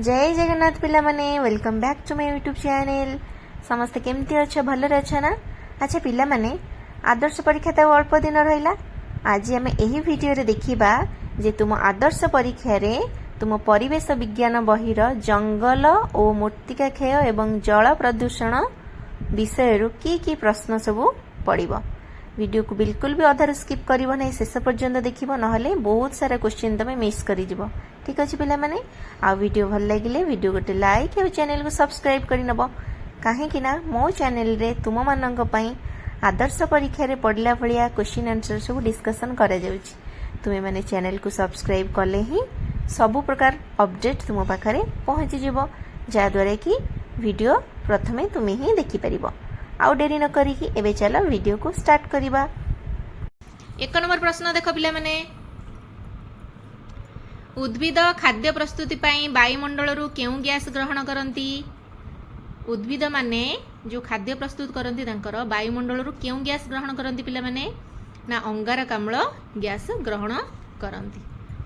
जय जगन्नाथ पिला माने welcome back to my YouTube channel. समस्ते केमती अच्छे भलरे अच्छे ना। अच्छा पिला माने आदर्श परीक्षा तो अल्प दिन रहिला। आज आम यही वीडियो रे देखिबा जे तुम आदर्श परीक्षा रे तुम परिवेश विज्ञान बहिर जंगल और मृत्तिका क्षय एवं जल प्रदूषण विषय की प्रश्न सब पड़िबो। वीडियो को बिल्कुल भी अधार स्किप करिवो नहीं, शेष पर्यंत देखिबो, नहले बहुत सारा क्वेश्चन तमे मिस करि जिवो। ठीक अछि पिला माने। आ वीडियो भल लागिले वीडियो गोटे लाइक और चैनल को सब्सक्राइब करि नबो, काहे कि ना मो चैनल रे तुम माननक पई आदर्श परीक्षा रे पढ़ला भलिया क्वेश्चन आंसर सब डिस्कशन करा जाउछि। तुमे माने चैनल को सब्सक्राइब करले ही सब प्रकार अपडेट तुम पाखरे पहुंची जिवो, जा द्वारा कि वीडियो प्रथमे तुमे ही देखि परिबो। आउ डेरी न करी कि एबे चलो वीडियो को स्टार्ट करिबा। 1 नंबर प्रश्न देखो पिला माने, उद्भिद खाद्य प्रस्तुति पाई वायुमंडल रु केउ गैस ग्रहण करंती? उद्भिद माने जो खाद्य प्रस्तुत करंती तांकर वायुमंडल रु केउ गैस ग्रहण करंती पिला माने? ना अंगारकाम्ल गैस ग्रहण करंती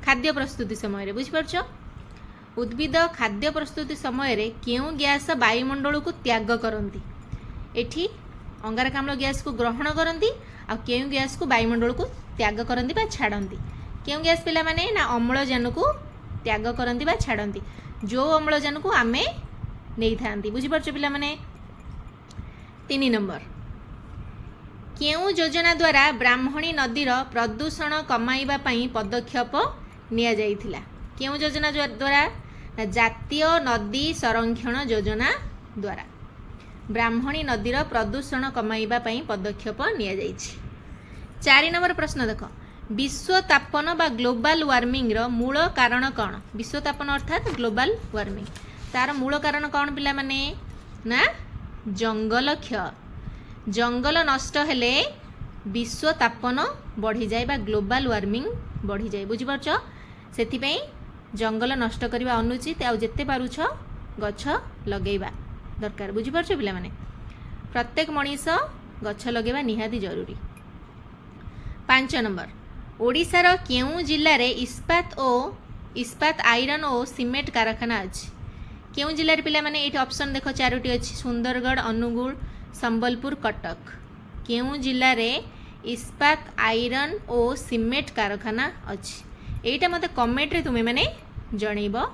खाद्य प्रस्तुति समय रे। बुझ परछो? उद्भिद खाद्य प्रस्तुति समय रे केउ गैस वायुमंडल को त्याग करंती? एठी अंगारकाम्ल गैस को ग्रहण करंती आ केउ गैस को वायुमंडल को त्याग करंती बा छाड़ंती? केउ गैस पिला माने? ना अम्लजान को त्याग करंती बा छाड़ंती, जो अम्लजान को आमे नहीं थांती। बुझी परछो पिला माने? 3 नंबर, केउ योजना द्वारा ब्राह्मणी नदीर प्रदूषण कमाइबा पई पदक्षेप निया जाइथिला? केउ योजना द्वारा? ना जातीय नदी संरक्षण योजना द्वारा ब्राह्मणी नदीर प्रदूषण कमाइबा पई पदक्षेप निया जाइछि। 4 नंबर प्रश्न देखो, विश्व तापन बा ग्लोबल वार्मिंग रो मूल कारण कौन? विश्व तापन अर्थात ग्लोबल वार्मिंग, तार मूल कारण कौन पिला माने? ना जंगल क्षय। जंगल नष्ट हेले विश्व तापन बढ़ी जाए बा ग्लोबल वार्मिंग बढ़ी जाए। बुझी परछो? सेति पई जंगल नष्ट करबा अनुचित, आ जेते पारुछ गछ लगेबा दरकार। बुझी परछो पिला माने? प्रत्येक मनीष गछ लगेबा निहाती जरूरी। 5 नंबर, ओडिशार केउ जिल्ला रे इस्पात आयरन और सीमेंट कारखाना अछि? केउ जिल्ला रे पिला माने? एठी ऑप्शन देखो 4टी अछि, सुंदरगढ़, अनुगुल, संबलपुर, कटक। केउ जिल्ला रे इस्पात आयरन और सीमेंट कारखाना अछि? एटा मते कमेंट रे तुमे माने जणैबो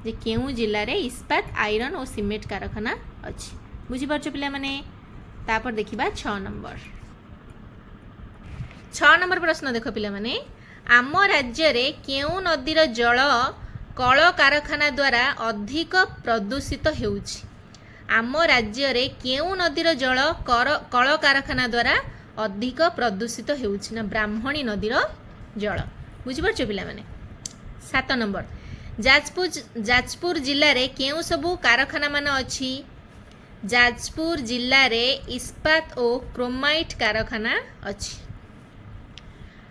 जे केउ जिल्ला रे इस्पात आयरन और सीमेंट कारखाना अछि। बुझी परछो पिला माने? तापर देखिबा 6 नंबर। 6 नंबर प्रश्न देखो पिला माने, आम राज्य रे केउ नदीर जल कल कारखाना द्वारा अधिक प्रदूषित हेउछि? आम राज्य रे केउ नदीर जल कल कारखाना द्वारा अधिक प्रदूषित हेउछि? ना ब्राह्मणी नदीर जल। बुझी परछो पिला माने? 7 नंबर, जाजपुर जिल्ला रे केउ सबु कारखाना मान अछि? जाजपुर जिल्ला रे इस्पात और क्रोमाइट कारखाना अछि।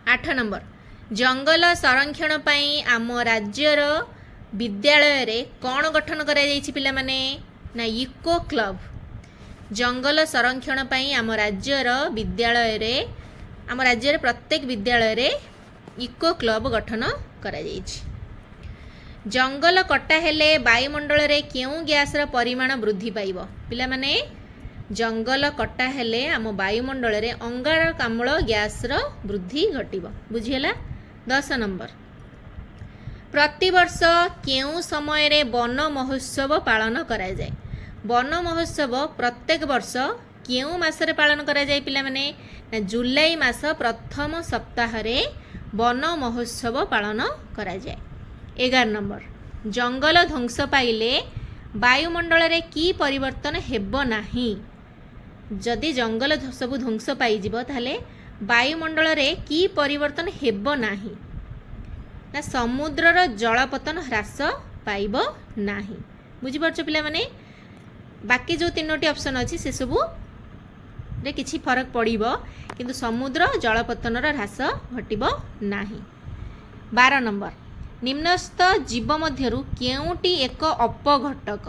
8 नंबर, जंगल संरक्षण पई आम राज्यर विद्यालय रे कौन गठन करा जाइछि पिला माने? ना इको क्लब। जंगल संरक्षण पई आम राज्यर विद्यालय रे प्रत्येक विद्यालय रे इको क्लब गठन करा जाइछि। जंगल कटा हेले वायुमंडल रे केउ गैस रो परिमाण वृद्धि पाइबो? पिला माने जंगल कटा हेले आम वायुमंडल रे अंगारकाम्ल गैस रो वृद्धि घटिबो। बुझियला? 10 नंबर, प्रतिवर्ष केउ समय रे वन महोत्सव पालन करा जाए? वन महोत्सव प्रत्येक वर्ष केउ मास रे पालन करा जाए पिला माने? ना जुलाई मास प्रथम सप्ताह रे वन महोत्सव पालन करा जाए। 11 नंबर, जंगल ध्वंस पाइले वायुमंडल रे की परिवर्तन हेबो नाही? जदि जंगल सब ध्वंस पाई जिवो ताहले वायुमंडल रे की परिवर्तन हेबो नाही? ना समुद्र रो जलपतन ह्रास पाइबो नाही। बुझी परछो पिला माने? बाकी जो 3टी ऑप्शन अछि से सब रे किछि फरक पड़िबो, किंतु समुद्र जलपतन रो ह्रास घटिबो नाही। 12 नंबर, निम्नस्थ जीव मध्यरु केउटी एक अपघटक?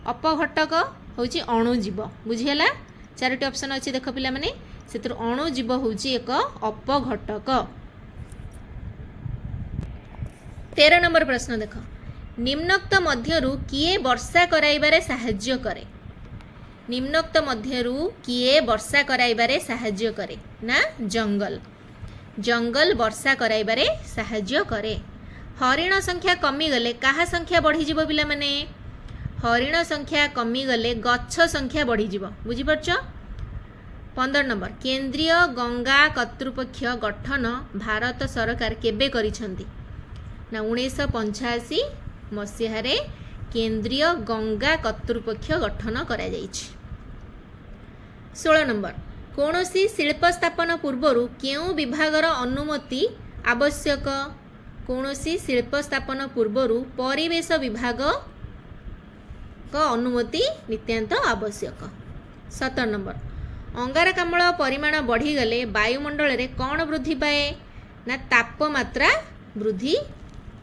अपघटक होची अणुजीव। बुझियला? 4टी ऑप्शन अछि देखो पिला माने, सेतर अणुजीव होची एक अपघटक। 13 नंबर प्रश्न देखो, निम्नोक्त मध्यरु किए वर्षा कराइबारे साहाय्य करे निम्नोक्त मध्यरु किए वर्षा कराइबारे साहाय्य करे ना जंगल जंगल वर्षा कराइबारे साहाय्य करे हरिण संख्या कमी गले काहा संख्या बढ़ी जीवो पिला माने हरिण संख्या कमी गले गच्छ संख्या बढ़ी जीवो बुझी परछ 15 नंबर केंद्रीय गंगा कर्तृपक्ष गठन भारत सरकार केबे करिसंती ना 1985 मसीहारे केंद्रीय गंगा कर्तृपक्ष गठन करा जाइछि 16 नंबर कौनसी शिल्प स्थापन पूर्वरु केउ विभागर अनुमति आवश्यक कौनसी शिल्प स्थापन पूर्वरु परिवेश विभाग का अनुमति नित्यांत आवश्यक 17 नंबर अंगारकाम्ल परिमाण बढ़ीगले वायुमंडल रे कौन वृद्धि पाए ना तापमात्रा वृद्धि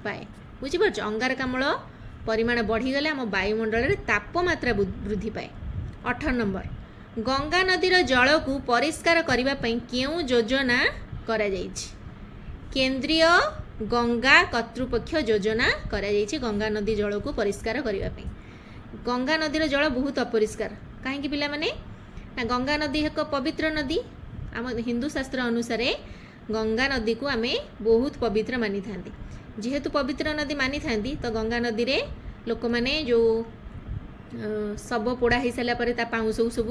पाए बुझीपार अंगारकाम्ल परिमाण बढ़ीगले आम वायुमंडल रे तापमात्रा वृद्धि पाए 18 नंबर गंगा नदीर जल को परिष्कार करने केउ योजना करा जाइछि केंद्रीय गंगा कर्तृपक्ष योजना करा जाइछि गंगा नदी जल को परिष्कार करने गंगा नदीर जल बहुत अपरिष्कार कहीं पिला माने ना गंगा नदी एक पवित्र नदी आम हिंदू शास्त्र अनुसार गंगा नदी को आमे बहुत पवित्र मानी था जेहेतु पवित्र नदी मानी था तो गंगा नदी रे लोक मैंने जो सब पोड़ा हो सारा पर पाउस सब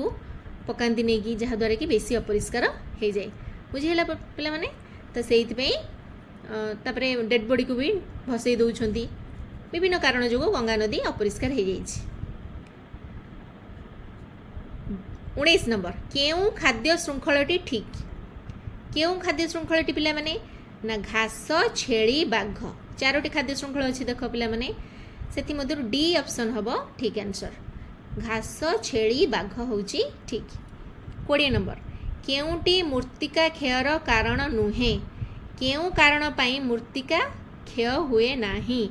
पकाती नहीं कि जहाद्वारा कि बेसी अपरिष्कार हो जाए बुझीला पिला माने तो से डेड बॉडी को भी भसई दौरान विभिन्न कारण जो गंगा नदी अपरिष्कार हो जाए 19 नंबर केउ खाद्य श्रृंखलटी ठीक केउ खाद्य श्रृंखलटी पिला माने ना घास छेली बाघ चारोटी खाद्य श्रृंखल अच्छी देख पिला माने सेति मध्य डी ऑप्शन हबो ठीक आंसर घास छेली बाघ होउची ठीक 20 नंबर केउटी मूर्तिका क्षयर कारण नुहे केउ कारण पाई मूर्तिका क्षय हुए नाही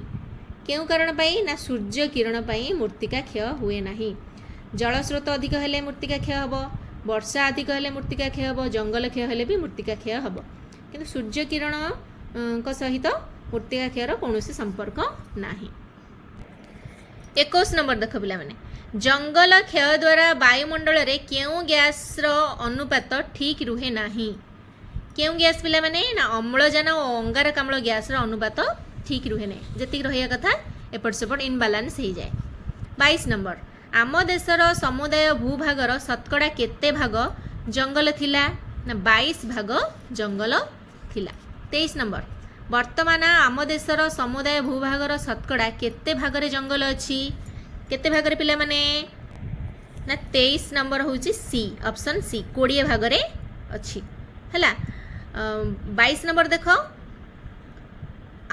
केउ कारण पाई ना सूर्य किरण पाई मूर्तिका क्षय हुए नाही जलस्रोत अधिक हेले मूर्तिका क्षय हबो वर्षा अधिक हेले मूर्तिका क्षय हबो जंगल क्षय हेले भी मूर्तिका क्षय हबो किंतु सूर्य किरण को सहित मूर्तिका क्षयर कौनसी संपर्क नाही 21 नंबर देख पिला माने जंगल क्षय द्वारा वायुमंडल रे केउ गैस रो अनुपात ठीक रुहे नाही केउ गैस पिला माने ना अम्लजान और अंगारकाम्ल गैस रो अनुपात ठीक रुहे नहीं जति रहिया कथा एपट सेपट इनबालांस हो जाए 22 नंबर आम देशर समुदाय भूभागर शतकड़ा केते भाग जंगल थिला ना 22 भाग जंगल थिला 23 नंबर वर्तमान आम देशर समुदाय भूभागर शतकड़ा केते भागरे जंगल अच्छी केते भागरे पिला माने ना 23 नंबर होची सी ऑप्शन सी 20 भागरे अच्छी हैला 22 नंबर देखो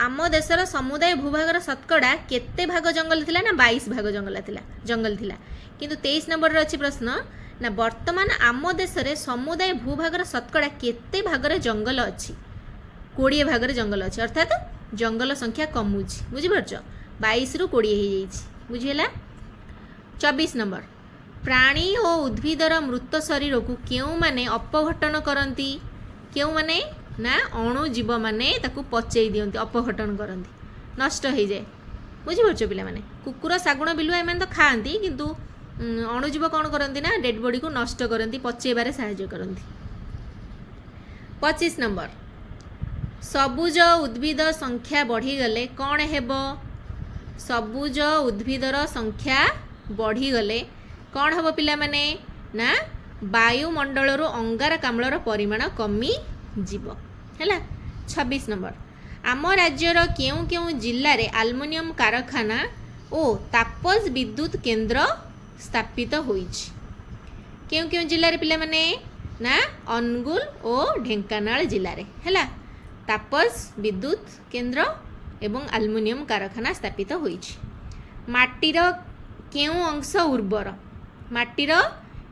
आम देशर समुदाय भूभागर शतकड़ा केते भाग जंगल थिला ना 22 भाग जंगल थिला किंतु 23 नंबर रे अछि प्रश्न ना वर्तमान आम देश रे समुदाय भूभागर शतकड़ा केते भागरे जंगल अछि 20 भागरे जंगल अछि अर्थात जंगल संख्या कमुछि बुझि परछ 22 रु 20 हो जाइछि बुझिला 24 नंबर प्राणी और उद्भिदर मृत शरीर को केउ माने अपघटन करंती केउ माने ना अणुजीव माने ताकू पचई दियंती अपघटन करंती नष्ट हो जाए बुझी परछ पिला माने कुकुर सागुण बिलुआ एमन तो खाआंती किंतु अणुजीव कौन करंती ना डेड बॉडी को नष्ट करंती पचेबारे सहायता करंती 25 नंबर सबुज उद्भिद संख्या बढ़ी गले कौन हेबो सबुज उद्भिदर संख्या बढ़ी गले कौन हेबो पिला माने ना वायुमंडल अंगारकाम्लर परिमाण कमी जीव हैला 26 नंबर आम राज्यर केउ केउ जिल्ला रे आल्युमिनियम कारखाना ओ तापज विद्युत केंद्र स्थापित होइछि केउ केउ जिल्ला रे पिला माने ना अनुगुल और ढेंकानाल जिल्ला रे हैला तापज विद्युत केंद्र एवं आल्युमिनियम कारखाना स्थापित होइछि माटीर केउ अंश उर्वर माटीर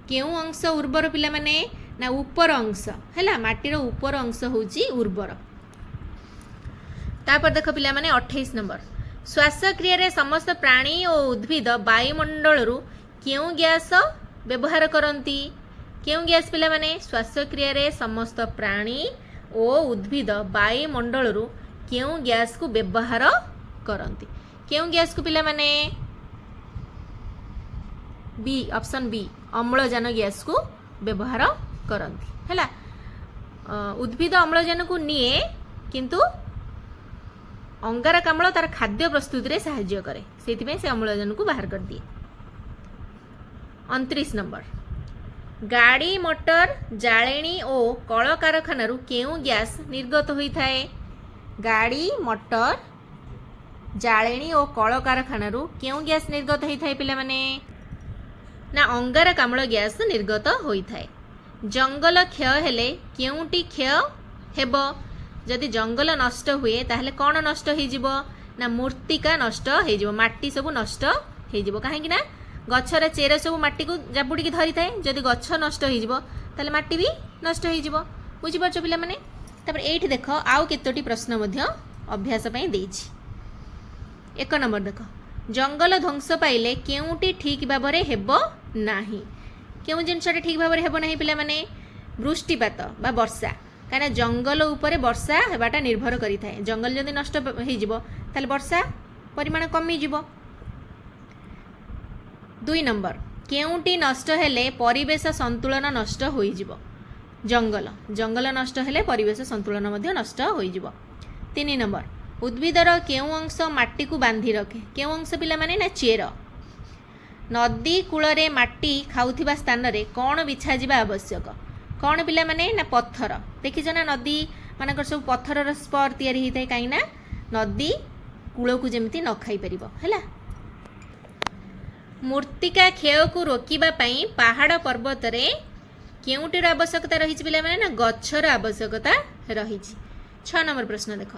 केउ अंश उर्वर पिला माने ना ऊपर अंश हैला माटीर ऊपर अंश होची उर्वर तापर देख पिला माने 28 नंबर श्वासक्रिया रे समस्त प्राणी और उद्भिद वायुमंडल रु केउ गैस व्यवहार करंती केउ गैस पिला माने श्वासक्रिया रे समस्त प्राणी और उद्भिद वायुमंडल रु केउ गैस को व्यवहार करंती केउं गैस को पिला माने बी ऑप्शन बी अम्लजान गैस को व्यवहार करती हैला। उद्भिद अम्लजान को निए किंतु अंगारकाम्ल तार खाद्य प्रस्तुति रे सहाय्य करे से अम्लजान को बाहर कर दिए। 29 नंबर गाड़ी मोटर जाळेणी और कल कारखाना केउं गैस निर्गत होता है। गाड़ी मोटर जाळेणी और कल कारखाना केउं गैस निर्गत होता है पिला माने ना अंगारकाम्ल गैस निर्गत होता है। जंगल क्षय हेले केउंटी क्षय हेबो जदि जंगल नष्ट हुए ताहले कौन नष्ट हो ना मूर्तिका नष्ट हो माटी सब नष्ट हो कहीं ना गछर चेर सब माटी को जाबुड़ी धरी थाए जदि गछ नष्ट हो ताहले माटी भी नष्ट हो बुझीपार पिला माने। तापर एठी देख आउ केतोटी प्रश्न मध्य अभ्यास पई देछि। 1 नंबर देख जंगल ध्वंस पाइले केउंटी ठीक भाव में हेबो नाही। केउं जिनसटा ठीक भाव में हेबो नाही पिला माने वृष्टिपात बा वर्षा कहीं जंगल उपरे वर्षा हेबाटा निर्भर करि थाए। जंगल जदि नष्ट हो ताहले वर्षा परिमाण कमी जिवो। 2 नंबर केउंटी नष्ट हेले परिवेश संतुलन नष्ट होई जिवो। जंगल जंगल नष्ट हेले परिवेश संतुलन मध्य नष्ट होई जिवो। 3 नंबर उद्भिदर केउं अंश माटी को बांधी रखे। केउं अंश पिला माने ना चेर। नदी कूलरे माटी खाउथिबा स्थान रे कौन बिछा जिबा आवश्यक। कौन पिला माने ना पत्थर। देखिछ ना नदी मानकर सब पत्थरर स्पर तयारी होता है कहीं ना नदी कूल को जमती न खाई परिबो हैला। मूर्तिका क्षय को रोकिबा पई पहाड़ पर्वत रे केउंटीर आवश्यकता रही पिला माने ना गछर आवश्यकता रही। 6 नंबर प्रश्न देख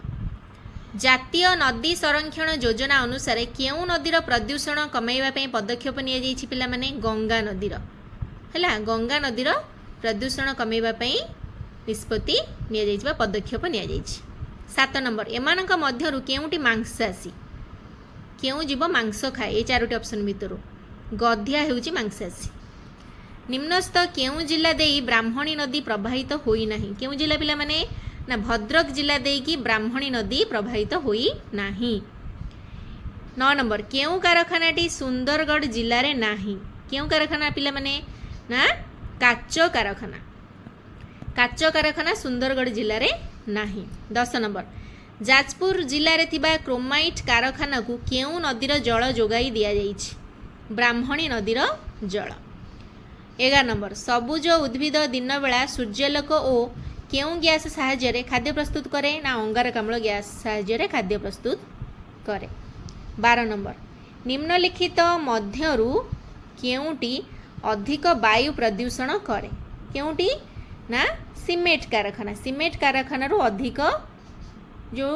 जातीय नदी संरक्षण योजना अनुसार केउं नदीर प्रदूषण कमाइबा पई पदक्षेप निया जाइछि पिला माने गंगा नदीर हैला। गंगा नदीर प्रदूषण कमाइबा पई निष्पत्ति निया जाइछि पदक्षेप निया जाइछि। 7 नंबर एमानक मध्यरु केउंटी मांसासी केउं जीव मांस खाए। ये 4टी ऑप्शन भितर गधिया हेउछि मांसासी। निम्नस्थ केउं जिला देई ब्राह्मणी नदी प्रवाहित होई नाही। केउं जिला पिला माने ना भद्रक जिला देकी ब्राह्मणी नदी प्रवाहित होई नाही। 9 नंबर केउं कारखानाटी सुंदरगढ़ जिले रे नाही। केउं कारखाना पिला माने ना काच कारखाना। काच कारखाना सुंदरगढ़ जिले रे नाही। 10 नंबर जाजपुर जिले रे थिबा क्रोमाइट कारखाना को केउं नदीर जल जोगाई दिया जाइछि। ब्राह्मणी नदीर जल। 11 नंबर सबुज उद्भिद दिन बेला सूर्यालोक और केउं गैस साहाय्य खाद्य प्रस्तुत करे ना अंगारकाम्ल गैस साहाय्य खाद्य प्रस्तुत करे। 12 नंबर निम्नलिखित मध्यरु केउंटी अधिक वायु प्रदूषण करे। केउंटी ना सीमेंट कारखाना। सीमेंट कारखाना अधिक जो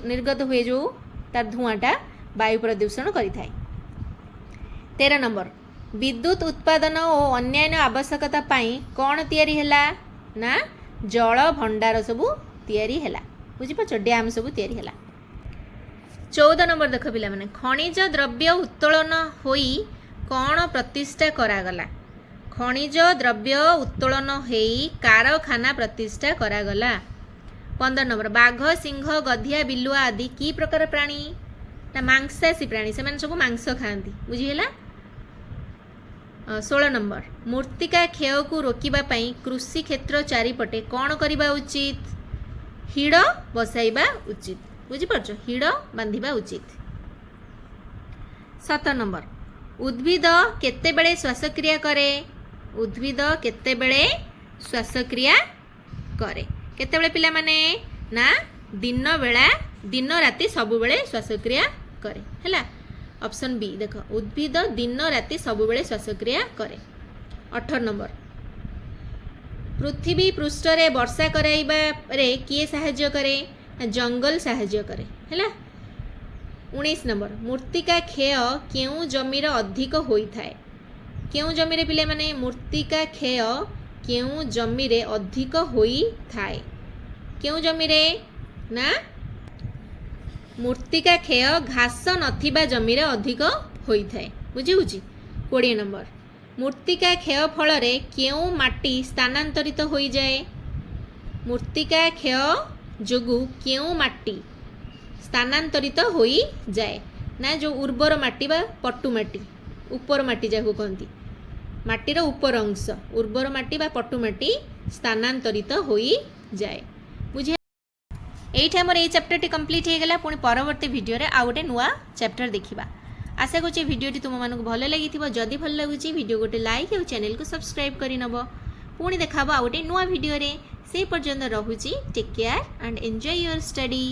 निर्गत हुए जो तार धुआंटा वायु प्रदूषण करि थाए। 13 नंबर विद्युत उत्पादन और अन्यान्य आवश्यकता पाई कौन तैयारी हैला ना जल भंडार सबू तैयारी हैला। बुझिपारछ डैम सबू तैयारी हैला। 14 नंबर देख पिला माने खनिज द्रव्य उत्तोलन होई कौन प्रतिष्ठा करागला। खनिज द्रव्य उत्तोलन होई कारखाना प्रतिष्ठा करागला। 15 नंबर बाघ सिंह गधिया बिलुआ आदि की प्रकार प्राणी ना मांसासी प्राणी से सब मांस खाती बुझीगला। 16 नंबर मूर्तिका क्षय को रोकिबा पई कृषि क्षेत्र चारिपटे कौन करिबा उचित। हिड़ बसाइबा उचित। बुझीपारछ हिड़ बांधिबा उचित। 7 नंबर उद्भिद केतेबेले श्वासक्रिया करे। उद्भिद केतेबेले श्वासक्रिया करे। केतेबेले पिला माने ना दिन बेला दिन राति सब बेले श्वासक्रिया करे हैला। ऑप्शन बी देख उद्भिद दिन राति सब बेले श्वासक्रिया करे। 18 नंबर पृथ्वी पृष्ठ रे वर्षा कराइबा रे किए साहाय्य करे जंगल साहाय्य करे हैला। 19 नंबर मूर्तिका क्षय केउं जमीर अधिक होई थाए। केउं जमीरे पिले माने मूर्तिका क्षय केउं जमीरे अधिक होई थाए। केउं जमीरे ना मूर्तिका क्षय घास नथिबा जमीरे अधिक होई थाए। बुझी बुझी। 20 नंबर मूर्तिका क्षय फल रे केउं माटी स्थानांतरित होई जाए। मूर्तिका क्षय जोगु केउं माटी स्थानांतरित होई जाए ନା जो उर्वर माटी बा पटु माटी ऊपर माटी जाको कहती माटीर ऊपर अंश उर्वर माटी बा पटु माटी स्थानांतरित हो जाए बुझे एठी हमर ए चैप्टर टी कंप्लीट हे गेला पुनी परवर्ती वीडियो रे आ गोटे नुआ चैप्टर देखिबा आशा करछि वीडियो टी तुम मानक भलो लागिथिबो जदी भलो लागुछि वीडियो गोटे लाइक और चैनल को सब्सक्राइब करि नबो पुनी देखाबो आ गोटे नुआ वीडियो रे से पर्यंत रहुछि take care and enjoy your study.